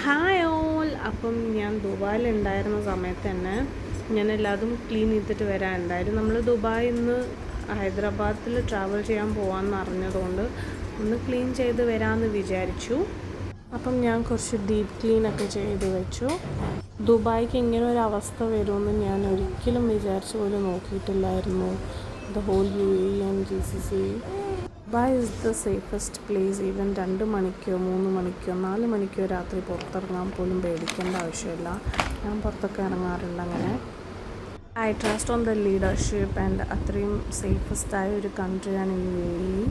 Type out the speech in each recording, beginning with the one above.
Hi all. അപ്പം ഞാൻ ദുബായിലുണ്ടായിരുന്ന സമയത്ത് തന്നെ ഞാൻ എല്ലാതും ക്ലീൻ ചെയ്തിട്ട് വരാനുണ്ടായിരുന്നു. നമ്മൾ ദുബായിൽ നിന്ന് ഹൈദരാബാദിൽ ട്രാവൽ ചെയ്യാൻ പോകാമെന്ന് അറിഞ്ഞതുകൊണ്ട് ഒന്ന് ക്ലീൻ ചെയ്ത് വരാമെന്ന് വിചാരിച്ചു. അപ്പം ഞാൻ കുറച്ച് ഡീപ്പ് ക്ലീനൊക്കെ ചെയ്ത് വെച്ചു. ദുബായിക്ക് ഇങ്ങനെ ഒരു അവസ്ഥ വരുമെന്ന് ഞാൻ ഒരിക്കലും വിചാരിച്ചു പോലും നോക്കിയിട്ടില്ലായിരുന്നു. The whole UAE and GCC. Dubai is the safest place. Even 2 മണിക്കോ 3 മണിക്കോ 4 മണിക്കോ രാത്രി പുറത്തിറങ്ങാൻ പോലും പേടിക്കേണ്ട ആവശ്യമില്ല. ഞാൻ പുറത്തൊക്കെ ഇറങ്ങാറുണ്ട് അങ്ങനെ. I trust on the leadership and അത്രയും സേഫസ്റ്റായ ഒരു കൺട്രിയാണ് UAE.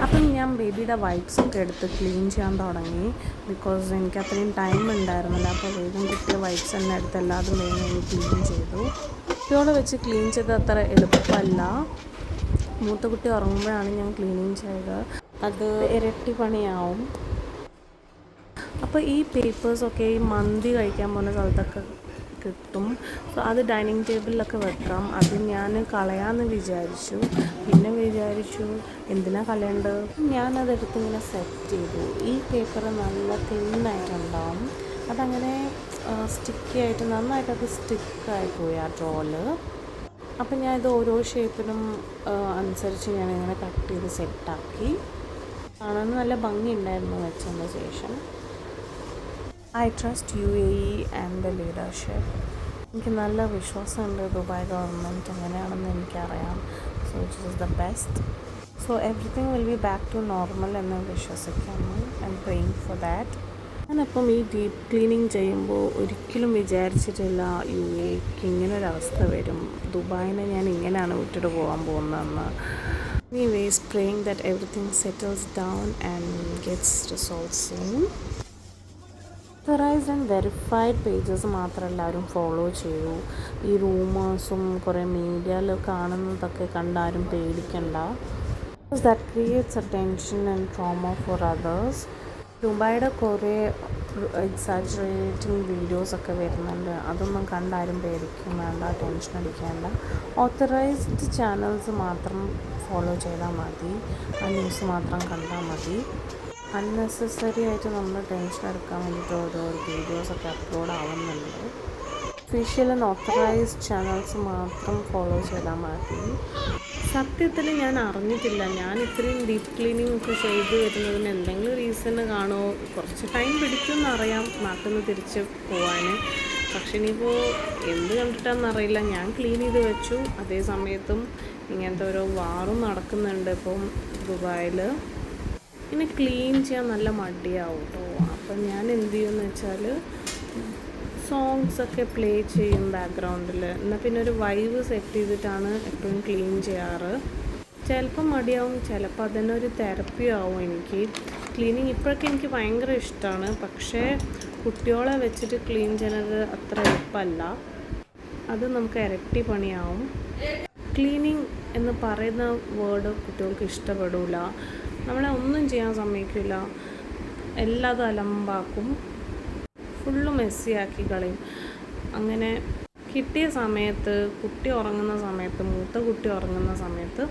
അപ്പം ഞാൻ ബേബിയുടെ വൈപ്സൊക്കെ എടുത്ത് ക്ലീൻ ചെയ്യാൻ തുടങ്ങി. ബിക്കോസ് എനിക്ക് അത്രയും ടൈം ഉണ്ടായിരുന്നില്ല. അപ്പോൾ വേഗം കിട്ടിയ വൈപ്സ് തന്നെ എടുത്ത് എല്ലാതും വേഗം ക്ലീൻ ചെയ്തു. കുട്ടിയോടെ വെച്ച് ക്ലീൻ ചെയ്ത് അത്ര എളുപ്പമല്ല. മൂത്ത കുട്ടി ഉറങ്ങുമ്പോഴാണ് ഞാൻ ക്ലീനിങ് ചെയ്തത്. അത് ഇരട്ടി പണിയാവും. അപ്പോൾ ഈ പേപ്പേഴ്സൊക്കെ ഈ മന്തി കഴിക്കാൻ പോകുന്ന സ്ഥലത്തൊക്കെ കിട്ടും. സോ അത് ഡൈനിങ് ടേബിളിലൊക്കെ വെക്കാം. അത് ഞാൻ കളയാമെന്ന് വിചാരിച്ചു. പിന്നെ വിചാരിച്ചു എന്തിനാ കളയേണ്ടത്. ഞാനതെടുത്ത് ഇങ്ങനെ സെറ്റ് ചെയ്തു. ഈ പേപ്പർ നല്ല തിന്നായിട്ടുണ്ടാവും. അതങ്ങനെ സ്റ്റിക്കി ആയിട്ട് നന്നായിട്ടത് സ്റ്റിക്കായിപ്പോയി ആ ഡ്രോയിൽ. അപ്പം ഞാനിത് ഓരോ ഷേപ്പിനും അനുസരിച്ച് ഞാനിങ്ങനെ കട്ട് ചെയ്ത് സെറ്റാക്കി. കാണാൻ നല്ല ഭംഗിയുണ്ടായിരുന്നു വെച്ചതിന് ശേഷം. I trust UAE and the leadership. എനിക്ക് നല്ല വിശ്വാസമുണ്ട് ദുബായ് ഗവൺമെൻറ് എങ്ങനെയാണെന്ന് എനിക്കറിയാം. So it is the best. So everything will be back to normal എന്ന് വിശ്വസിക്കുന്നു. I'm praying for that. ഞാനപ്പം ഈ ഡീപ്പ് ക്ലീനിങ് ചെയ്യുമ്പോൾ ഒരിക്കലും വിചാരിച്ചിട്ടില്ല UAEക്ക് ഇങ്ങനൊരവസ്ഥ വരും. ദുബായിനെ ഞാൻ ഇങ്ങനെയാണ് വിട്ടിട്ട് പോകാൻ പോകുന്നതെന്ന്. Anyways praying that everything settles down and gets resolve soon. Authorised and verified pages മാത്രം എല്ലാവരും ഫോളോ ചെയ്യൂ. ഈ റൂമേഴ്സും കുറേ മീഡിയയിൽ കാണുന്നതൊക്കെ കണ്ടാരും പേടിക്കണ്ട. That creates a tension and trauma for others. ദുബായിയുടെ കുറേ എക്സാജറേറ്റിംഗ് വീഡിയോസൊക്കെ വരുന്നുണ്ട്. അതൊന്നും കണ്ടാരും പേടിക്കും വേണ്ട, ടെൻഷൻ അടിക്കേണ്ട. ഓത്തറൈസ്ഡ് ചാനൽസ് മാത്രം ഫോളോ ചെയ്താൽ മതി. ആ ന്യൂസ് മാത്രം കണ്ടാൽ മതി. അൺനെസസറി ആയിട്ട് നമ്മൾ ടെൻഷൻ എടുക്കാൻ വേണ്ടിയിട്ട് ഓരോ വീഡിയോസൊക്കെ അപ്ലോഡ് ആവുന്നുണ്ട്. ഒഫീഷ്യൽ ആൻഡ് ഓത്തറൈസ്ഡ് ചാനൽസ് മാത്രം ഫോളോ ചെയ്താൽ മതി. സത്യത്തിൽ ഞാൻ അറിഞ്ഞിട്ടില്ല. ഞാൻ ഇത്രയും ഡീപ്പ് ക്ലീനിങ് ഒക്കെ ചെയ്ത് വരുന്നതിന് എന്തെങ്കിലും റീസണ് കാണുമോ. കുറച്ച് ടൈം പിടിക്കുമെന്നറിയാം നാട്ടിൽ നിന്ന് തിരിച്ച് പോകാൻ. പക്ഷെ ഇനിയിപ്പോൾ എന്ത് കണ്ടിട്ടാണെന്നറിയില്ല. ഞാൻ ക്ലീൻ ചെയ്ത് വെച്ചു. അതേ സമയത്തും ഇങ്ങനത്തെ ഓരോ വാറും നടക്കുന്നുണ്ട് ഇപ്പം ദുബായിൽ. ഇങ്ങനെ ക്ലീൻ ചെയ്യാൻ നല്ല മടിയാവും കേട്ടോ. അപ്പം ഞാൻ എന്ത് ചെയ്യുമെന്ന് വെച്ചാൽ സോങ്സൊക്കെ പ്ലേ ചെയ്യും ബാക്ക്ഗ്രൗണ്ടിൽ. എന്നാൽ പിന്നെ ഒരു വൈബ് സെറ്റ് ചെയ്തിട്ടാണ് എപ്പോഴും ക്ലീൻ ചെയ്യാറ്. ചിലപ്പോൾ മടിയാവും, ചിലപ്പോൾ അതന്നെ ഒരു തെറപ്പി ആവും എനിക്ക്. ക്ലീനിങ് ഇപ്പോഴൊക്കെ എനിക്ക് ഭയങ്കര ഇഷ്ടമാണ്. പക്ഷേ കുട്ടികളെ വെച്ചിട്ട് ക്ലീൻ ചെയ്യുന്നത് അത്ര എളുപ്പമല്ല. അത് നമുക്ക് ഇരട്ടി പണിയാവും. ക്ലീനിങ് എന്ന് പറയുന്ന വേർഡ് കുട്ടികൾക്ക് ഇഷ്ടപ്പെടില്ല. നമ്മളെ ഒന്നും ചെയ്യാൻ സമ്മതിക്കില്ല. എല്ലാതും അലമ്പാക്കും, ഫുള്ള് മെസ്സിയാക്കി കളയും. അങ്ങനെ കിട്ടിയ സമയത്ത് കുട്ടി ഉറങ്ങുന്ന സമയത്ത്, മൂത്ത കുട്ടി ഉറങ്ങുന്ന സമയത്ത്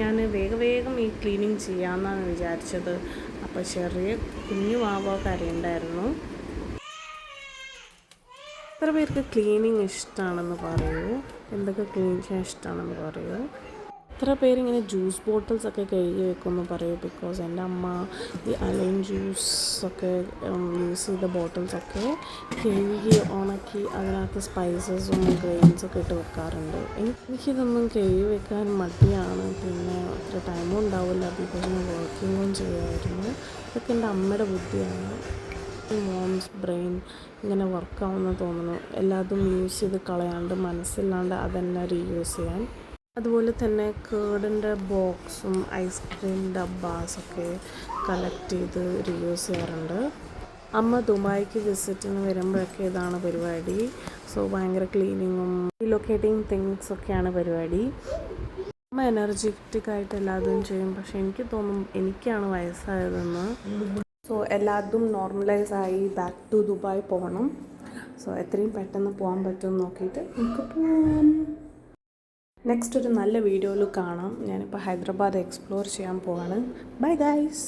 ഞാൻ വേഗം ഈ ക്ലീനിങ് ചെയ്യാമെന്നാണ് വിചാരിച്ചത്. അപ്പോൾ ചെറിയ കുഞ്ഞു വാവ കരയുണ്ടായിരുന്നു. എത്ര പേർക്ക് ക്ലീനിങ് ഇഷ്ടമാണെന്ന് പറയൂ. എന്തൊക്കെ ക്ലീൻ ചെയ്യാൻ ഇഷ്ടമാണെന്ന് പറയൂ. എത്ര പേരിങ്ങനെ ജ്യൂസ് ബോട്ടിൽസൊക്കെ കഴുകി വെക്കുമെന്ന് പറയൂ. ബിക്കോസ് എൻ്റെ അമ്മ ഈ അലൈൻ ജ്യൂസൊക്കെ യൂസ് ചെയ്ത ബോട്ടിൽസൊക്കെ കഴുകി ഉണക്കി അതിനകത്ത് സ്പൈസസും ഗ്രെയിൻസൊക്കെ ഇട്ട് വെക്കാറുണ്ട്. എനിക്കിതൊന്നും കഴുകി വെക്കാൻ മടിയാണ്. പിന്നെ അത്ര ടൈമും ഉണ്ടാവില്ല. ബിക്കോസ് ഞാൻ വർക്കിങ്ങും ചെയ്യുമായിരുന്നു. ഇതൊക്കെ എൻ്റെ അമ്മയുടെ ബുദ്ധിയാണ്. മോംസ് ബ്രെയിൻ ഇങ്ങനെ വർക്കാവുമെന്ന് തോന്നുന്നു. എല്ലാതും യൂസ് ചെയ്ത് കളയാണ്ട് മനസ്സില്ലാണ്ട് അതെന്നെ റീയൂസ് ചെയ്യാൻ. അതുപോലെ തന്നെ കേടിൻ്റെ ബോക്സും ഐസ്ക്രീം ഡബ്ബാസൊക്കെ കളക്ട് ചെയ്ത് റീയൂസ് ചെയ്യാറുണ്ട്. അമ്മ ദുബായിക്ക് വിസിറ്റിന് വരുമ്പോഴൊക്കെ ഇതാണ് പരിപാടി. സോ ഭയങ്കര ക്ലീനിങ്ങും റീലൊക്കേറ്റിംഗ് തിങ്സൊക്കെയാണ് പരിപാടി. അമ്മ എനർജറ്റിക് ആയിട്ട് എല്ലാതും ചെയ്യും. പക്ഷെ എനിക്ക് തോന്നും എനിക്കാണ് വയസ്സായതെന്ന്. സോ എല്ലാതും നോർമലൈസായി ബാക്ക് ടു ദുബായ് പോകണം. സോ എത്രയും പെട്ടെന്ന് പോകാൻ പറ്റുമെന്ന് നോക്കിയിട്ട് നമുക്ക് പോകാം. നെക്സ്റ്റ് ഒരു നല്ല വീഡിയോയിൽ കാണാം. ഞാനിപ്പോൾ ഹൈദരാബാദ് എക്സ്പ്ലോർ ചെയ്യാൻ പോവാണ്. Bye guys.